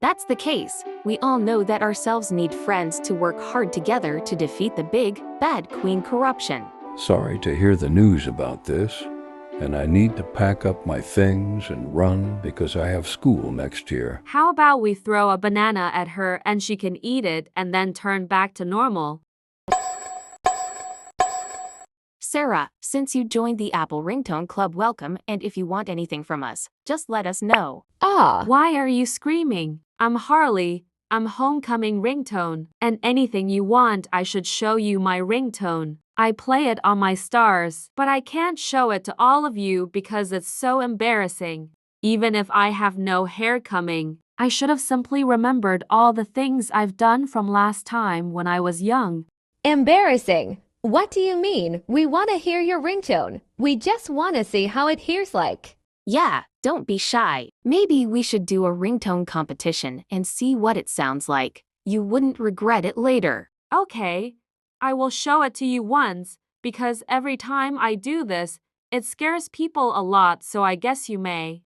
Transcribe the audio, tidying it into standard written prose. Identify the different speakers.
Speaker 1: that's the case, we all know that ourselves need friends to work hard together to defeat the big, bad queen corruption.
Speaker 2: Sorry to hear the news about this, and I need to pack up my things and run because I have school next year.
Speaker 3: How about we throw a banana at her and she can eat it and then turn back to normal?
Speaker 1: Sarah, since you joined the Apple Ringtone Club, welcome, and if you want anything from us, just let us know.
Speaker 3: Why are you screaming? I'm Harley. I'm homecoming ringtone, and anything you want I should show you my ringtone. I play it on my STARZ, but I can't show it to all of you because it's so embarrassing. Even if I have no hair coming, I should have simply remembered all the things I've done from last time when I was young.
Speaker 4: Embarrassing? What do you mean? We want to hear your ringtone. We just want to see how it hears like.
Speaker 1: Yeah, don't be shy. Maybe we should do a ringtone competition and see what it sounds like. You wouldn't regret it later.
Speaker 3: Okay, I will show it to you once, because every time I do this, it scares people a lot, so I guess you may.